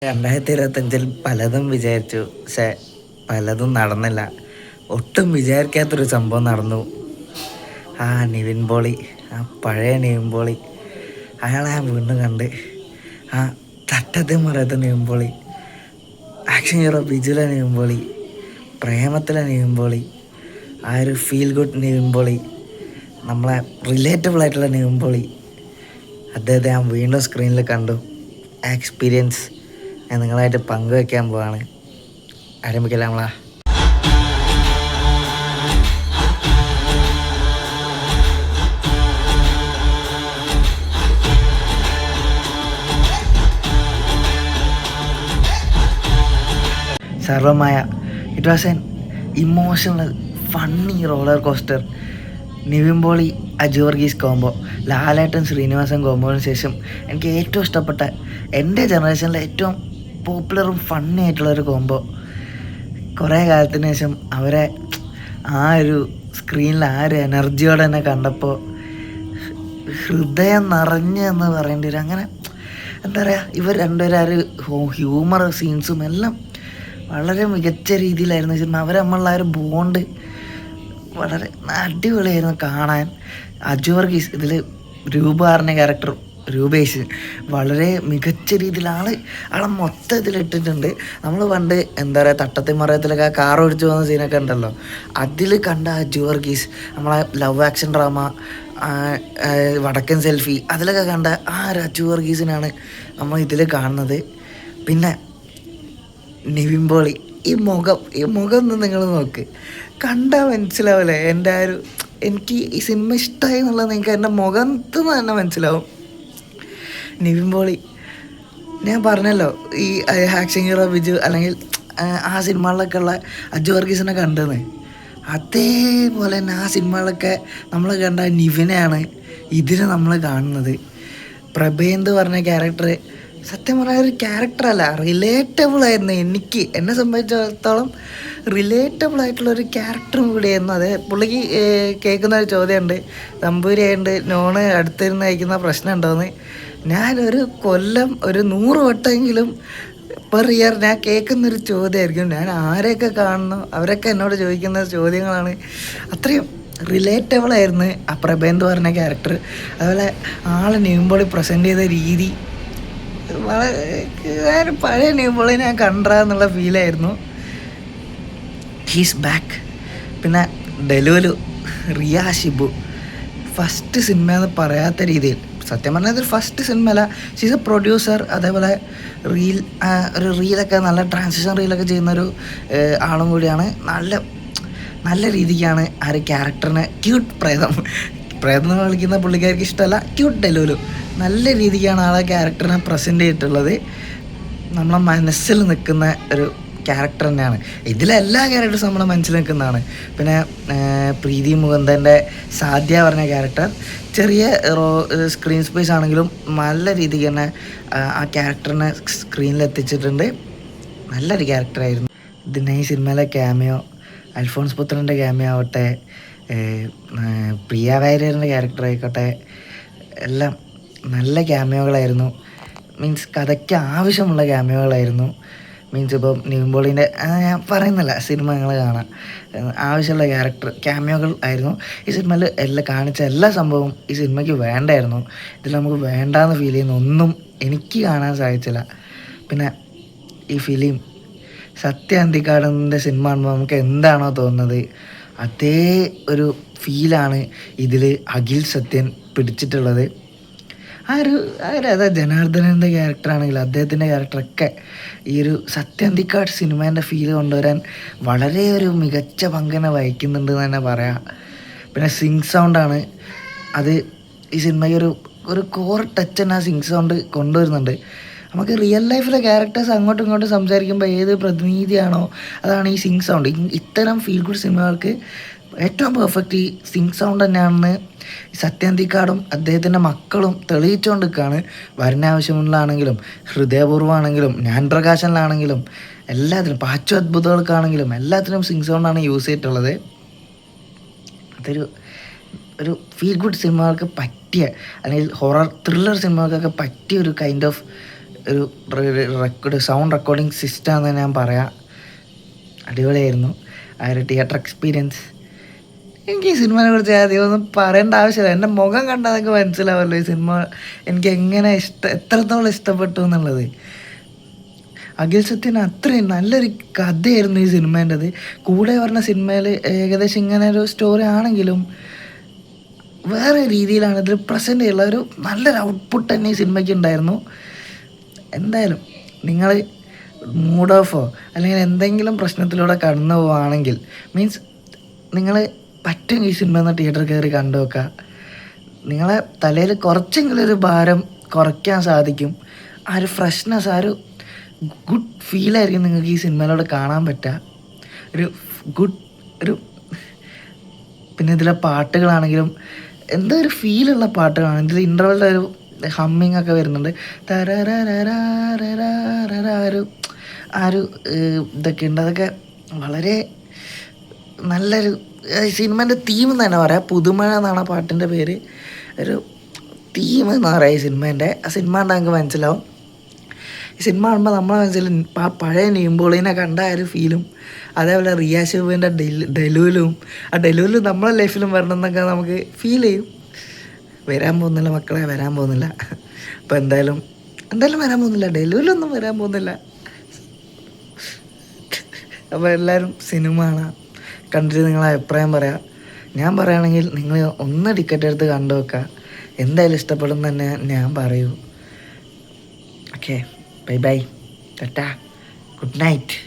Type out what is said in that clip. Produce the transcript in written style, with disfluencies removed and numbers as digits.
2025 പലതും വിചാരിച്ചു, പക്ഷെ പലതും നടന്നില്ല. ഒട്ടും വിചാരിക്കാത്തൊരു സംഭവം നടന്നു. ആ നിവിൻ പോളി, ആ പഴയ നിവിൻ പോളി, അയാളെ ഞാൻ വീണ്ടും കണ്ട്. ആ തട്ടത്തിൽ മറയത്തെ നിവിൻ പോളി, ആക്ഷൻ ഹീറോ ബിജുലെ നിവിൻ പോളി, പ്രേമത്തിലെ നിവിൻ പോളി, ആ ഒരു ഫീൽ ഗുഡ് നിവിൻ പോളി, നമ്മളെ റിലേറ്റബിൾ ആയിട്ടുള്ള നിവിൻ പോളി, അദ്ദേഹത്തെ ഞാൻ വീണ്ടും സ്ക്രീനിൽ കണ്ടു. ആ എക്സ്പീരിയൻസ് ഞാൻ നിങ്ങളായിട്ട് പങ്കുവെക്കാൻ പോവാണ്. ആരംഭിക്കല നമ്മളാ. സർവമായ it was an emotional funny roller coaster. Nivin Pauly Aju Varghese combo, Lalettan Sreenivasan കോംബോന് ശേഷം എനിക്ക് ഏറ്റവും ഇഷ്ടപ്പെട്ട, എൻ്റെ ജനറേഷനിലെ ഏറ്റവും പോപ്പുലറും ഫണ്ണി ആയിട്ടുള്ളൊരു കോംബോ. കുറേ കാലത്തിന് ശേഷം അവരെ ആ ഒരു സ്ക്രീനിൽ ആ ഒരു എനർജിയോടെ തന്നെ കണ്ടപ്പോൾ ഹൃദയം നിറഞ്ഞ് എന്ന് പറയേണ്ടി വരും. അങ്ങനെ എന്താ പറയുക, ഇവർ രണ്ടുപേരും ആ ഒരു ഹ്യൂമർ സീൻസും എല്ലാം വളരെ മികച്ച രീതിയിലായിരുന്നു വെച്ചിട്ടുണ്ടെങ്കിൽ അവർ നമ്മളുള്ള ആ ഒരു ബോണ്ട് വളരെ അടിപൊളിയായിരുന്നു കാണാൻ. അജു വർഗീസ് ഇതിൽ രൂപ ക്യാരക്ടർ രൂപേഷ് വളരെ മികച്ച രീതിയിൽ ആളെ മൊത്തത്തിൽ ഇട്ടിട്ടുണ്ട്. നമ്മൾ പണ്ട് എന്താ പറയുക, തട്ടത്തി മറയത്തിലൊക്കെ കാർ ഓടിച്ചു പോകുന്ന സീനൊക്കെ ഉണ്ടല്ലോ, അതിൽ കണ്ട അജു വർഗീസ്, നമ്മളെ ലവ് ആക്ഷൻ ഡ്രാമ വടക്കൻ സെൽഫി, അതിലൊക്കെ കണ്ട ആ ഒരു അജു വർഗീസിനാണ് നമ്മൾ ഇതിൽ കാണുന്നത്. പിന്നെ നിവിൻ പോളി, ഈ മുഖം ഒന്ന് നിങ്ങൾ നോക്ക്, കണ്ടാൽ മനസ്സിലാവില്ലേ എൻ്റെ ആ ഒരു, എനിക്ക് ഈ സിനിമ ഇഷ്ടമായി എന്നുള്ളത് നിങ്ങൾക്ക് എൻ്റെ മുഖത്ത് തന്നെ മനസ്സിലാവും. നിവിൻ പോളി, ഞാൻ പറഞ്ഞല്ലോ ഈ ആക്ഷൻ ഹീറോ ബിജു അല്ലെങ്കിൽ ആ സിനിമകളിലൊക്കെ ഉള്ള അജു വർഗീസിനെ കണ്ടെന്ന്, അതേപോലെ തന്നെ ആ സിനിമകളൊക്കെ നമ്മൾ കണ്ട നിവിനെയാണ് ഇതിന് നമ്മൾ കാണുന്നത്. പ്രഭേന്ത് പറഞ്ഞ ക്യാരക്ടർ സത്യം പറഞ്ഞ ഒരു ക്യാരക്ടറല്ല, റിലേറ്റബിൾ ആയിരുന്നു. എന്നെ സംബന്ധിച്ചിടത്തോളം റിലേറ്റബിൾ ആയിട്ടുള്ളൊരു ക്യാരക്ടറും കൂടിയായിരുന്നു അത്. പുള്ളിക്ക് കേൾക്കുന്ന ഒരു ചോദ്യമുണ്ട്, തമ്പൂരി ആയതുകൊണ്ട് നോണ് അടുത്തിരുന്ന് കഴിക്കുന്ന പ്രശ്നം ഉണ്ടോയെന്ന്. ഞാനൊരു കൊല്ലം ഒരു 100 വട്ടമെങ്കിലും പെർ ഇയർ ഞാൻ കേൾക്കുന്നൊരു ചോദ്യമായിരിക്കും. ഞാൻ ആരെയൊക്കെ കാണുന്നു അവരൊക്കെ എന്നോട് ചോദിക്കുന്ന ചോദ്യങ്ങളാണ്. അത്രയും റിലേറ്റബിൾ ആയിരുന്നു ആ പ്രഭേന്ത് പറഞ്ഞ ക്യാരക്ടർ. അതുപോലെ ആൾ നിവിൻ പോളി പ്രസൻറ്റ് ചെയ്ത രീതി വളരെ പഴയ നിവിൻ പോളി ഞാൻ കണ്ടെന്നുള്ള ഫീലായിരുന്നു. He's back. പിന്നെ ഡെലുവലു, റിയ ഷിബു, ഫസ്റ്റ് സിനിമ എന്ന് പറയാത്ത രീതിയിൽ, സത്യം പറഞ്ഞാൽ ഇതൊരു ഫസ്റ്റ് സിനിമയല്ല, ഷീസ് എ പ്രൊഡ്യൂസർ. അതേപോലെ ഒരു റീലൊക്കെ നല്ല ട്രാൻസിഷൻ റീലൊക്കെ ചെയ്യുന്നൊരു ആളും കൂടിയാണ്. നല്ല രീതിക്കാണ് ആ ഒരു ക്യാരക്ടറിനെ, ക്യൂട്ട് പ്രേതം എന്ന് വിളിക്കുന്ന പുള്ളിക്കാർക്ക് ഇഷ്ടമല്ല, ക്യൂട്ട് ഡെലുവലു, നല്ല രീതിക്കാണ് ആളെ ക്യാരക്ടറിനെ പ്രസൻറ്റ് ചെയ്തിട്ടുള്ളത്. നമ്മളെ മനസ്സിൽ നിൽക്കുന്ന ഒരു ക്യാരക്ടർ തന്നെയാണ്. ഇതിലെല്ലാ ക്യാരക്ടേഴ്സും നമ്മളെ മനസ്സിൽ നിൽക്കുന്നതാണ്. പിന്നെ പ്രീതി മുകുന്ദൻ്റെ സാധ്യ പറഞ്ഞ ക്യാരക്ടർ ചെറിയ സ്ക്രീൻ സ്പേസ് ആണെങ്കിലും നല്ല രീതിക്ക് തന്നെ ആ ക്യാരക്ടറിനെ സ്ക്രീനിൽ എത്തിച്ചിട്ടുണ്ട്. നല്ലൊരു ക്യാരക്ടറായിരുന്നു. ഇതിനെ ഈ സിനിമയിലെ ക്യാമിയോ, അൽഫോൺസ് പുത്രൻ്റെ ക്യാമിയോ ആവട്ടെ, പ്രിയ വാര്യറിൻ്റെ ക്യാരക്ടർ ആയിക്കോട്ടെ, എല്ലാം നല്ല ക്യാമിയോകളായിരുന്നു. മീൻസ് കഥയ്ക്ക് ആവശ്യമുള്ള ക്യാമിയോകളായിരുന്നു. മീൻസ് ഇപ്പം നിവിൻ പോളിൻ്റെ ഞാൻ പറയുന്നില്ല, സിനിമ നിങ്ങൾ കാണാം, ആവശ്യമുള്ള ക്യാമിയോകൾ ആയിരുന്നു. ഈ സിനിമയിൽ കാണിച്ച എല്ലാ സംഭവവും ഈ സിനിമയ്ക്ക് വേണ്ടായിരുന്നു. ഇതിൽ നമുക്ക് വേണ്ടാന്ന് ഫീൽ ചെയ്യുന്ന ഒന്നും എനിക്ക് കാണാൻ സാധിച്ചില്ല. പിന്നെ ഈ ഫിലിം സത്യ അന്തിക്കാടിൻ്റെ സിനിമ കാണുമ്പോൾ നമുക്ക് എന്താണോ തോന്നുന്നത് അതേ ഒരു ഫീലാണ് ഇതിൽ അഖിൽ സത്യൻ പിടിച്ചിട്ടുള്ളത്. അതാ ജനാർദ്ദനൻ്റെ ക്യാരക്ടറാണെങ്കിൽ അദ്ദേഹത്തിൻ്റെ ക്യാരക്ടറൊക്കെ ഈ ഒരു സത്യന്തിക്കാട് സിനിമേൻ്റെ ഫീല് കൊണ്ടുവരാൻ വളരെ ഒരു മികച്ച പങ്കനെ വഹിക്കുന്നുണ്ട് എന്ന് തന്നെ പറയാം. പിന്നെ സിങ്ക് സൗണ്ടാണ് അത് ഈ സിനിമയ്ക്ക് ഒരു കോർ ടച്ച് തന്നെ ആ സിങ്ക് സൗണ്ട് കൊണ്ടുവരുന്നുണ്ട്. നമുക്ക് റിയൽ ലൈഫിലെ ക്യാരക്ടേഴ്സ് അങ്ങോട്ടും ഇങ്ങോട്ടും സംസാരിക്കുമ്പോൾ ഏത് പ്രതിനിധിയാണോ അതാണ് ഈ സിങ്ക് സൗണ്ട്. ഇത്തരം ഫീൽ ഗുഡ് സിനിമകൾക്ക് ഏറ്റവും പെർഫെക്റ്റ് ഈ സിങ്ക് സൗണ്ട് തന്നെയാണെന്ന് സത്യന്തിക്കാടും അദ്ദേഹത്തിൻ്റെ മക്കളും തെളിയിച്ചുകൊണ്ടിരിക്കുകയാണ്. വരനാവശ്യമുള്ളതാണെങ്കിലും, ഹൃദയപൂർവ്വമാണെങ്കിലും, ഞാൻ പ്രകാശനിലാണെങ്കിലും, എല്ലാത്തിനും പാച്ചു അത്ഭുതങ്ങൾക്കാണെങ്കിലും എല്ലാത്തിനും സിങ്ക് സൗണ്ടാണ് യൂസ് ചെയ്തിട്ടുള്ളത്. ഒരു ഫീൽ ഗുഡ് സിനിമകൾക്ക് പറ്റിയ, അല്ലെങ്കിൽ ഹൊറർ ത്രില്ലർ സിനിമകൾക്കൊക്കെ പറ്റിയ ഒരു കൈൻഡ് ഓഫ് ഒരു സൗണ്ട് റെക്കോർഡിങ് സിസ്റ്റം എന്ന് ഞാൻ പറയാം. അടിപൊളിയായിരുന്നു ആ ഒരു തിയേറ്റർ എക്സ്പീരിയൻസ്. എനിക്ക് ഈ സിനിമയെ കുറിച്ച് ആദ്യം ഒന്നും പറയേണ്ട ആവശ്യമില്ല, എൻ്റെ മുഖം കണ്ടാൽ അതൊക്കെ മനസ്സിലാവല്ലോ ഈ സിനിമ എനിക്ക് എങ്ങനെ എത്രത്തോളം ഇഷ്ടപ്പെട്ടു എന്നുള്ളത്. അഖിൽ സത്യൻ അത്രയും നല്ലൊരു കഥയായിരുന്നു ഈ സിനിമേൻ്റെത്. കൂടെ പറഞ്ഞ സിനിമയിൽ ഏകദേശം ഇങ്ങനെ ഒരു സ്റ്റോറി ആണെങ്കിലും വേറെ രീതിയിലാണ് ഇതിൽ പ്രസൻറ്റ് ചെയ്യുന്ന ഒരു നല്ലൊരു ഔട്ട്പുട്ട് തന്നെ ഈ സിനിമയ്ക്ക് ഉണ്ടായിരുന്നു. എന്തായാലും നിങ്ങൾ മൂഡ് ഓഫോ അല്ലെങ്കിൽ എന്തെങ്കിലും പ്രശ്നത്തിലൂടെ കടന്നു പോവുകയാണെങ്കിൽ മീൻസ് നിങ്ങൾ പറ്റും ഈ സിനിമ ഒന്ന് തിയേറ്ററിൽ കയറി കണ്ടു നോക്കുക. നിങ്ങളെ തലയിൽ കുറച്ചെങ്കിലും ഒരു ഭാരം കുറയ്ക്കാൻ സാധിക്കും. ആ ഒരു ഫ്രഷ്നെസ്, ആ ഒരു ഗുഡ് ഫീലായിരിക്കും നിങ്ങൾക്ക് ഈ സിനിമയിലൂടെ കാണാൻ പറ്റുക. ഒരു ഗുഡ് ഒരു പിന്നെ ഇതിലെ പാട്ടുകളാണെങ്കിലും എന്തോ ഒരു ഫീലുള്ള പാട്ടുകളാണ്. ഇതിൽ ഇൻ്റർവെല്ലിൽ ഒരു ഹമ്മിങ് ഒക്കെ വരുന്നുണ്ട്. ആ ഒരു ഇതൊക്കെ ഉണ്ട്. അതൊക്കെ വളരെ നല്ലൊരു സിനിമേൻ്റെ തീം എന്ന് തന്നെ പറയാം. പുതുമഴ എന്നാണ് ആ പാട്ടിൻ്റെ പേര്. ഒരു തീം എന്ന് പറയാം ഈ സിനിമേൻ്റെ. ആ സിനിമ കണ്ടാൽ നമുക്ക് മനസ്സിലാവും. ഈ സിനിമ കാണുമ്പോൾ നമ്മളെ മനസ്സിൽ ആ പഴയ നീമ്പോളിനെ കണ്ട ആ ഒരു ഫീലും അതേപോലെ റിയ ശിവൻ്റെ ഡെലുവിലും ആ ഡെലുവിലും നമ്മളെ ലൈഫിലും വരണം എന്നൊക്കെ നമുക്ക് ഫീൽ ചെയ്യും. വരാൻ പോകുന്നില്ല മക്കളെ, വരാൻ പോകുന്നില്ല. അപ്പോൾ എന്തായാലും വരാൻ പോകുന്നില്ല, ഡെലുവിലൊന്നും വരാൻ പോകുന്നില്ല. അപ്പോൾ എല്ലാവരും സിനിമ കാണാം, കണ്ടിട്ട് നിങ്ങളെ അഭിപ്രായം പറയാം. ഞാൻ പറയുകയാണെങ്കിൽ നിങ്ങൾ ഒന്ന് ടിക്കറ്റ് എടുത്ത് കണ്ടു വെക്കുക. എന്തായാലും ഇഷ്ടപ്പെടും തന്നെ ഞാൻ പറയൂ. Okay, bye bye, Tata, good night.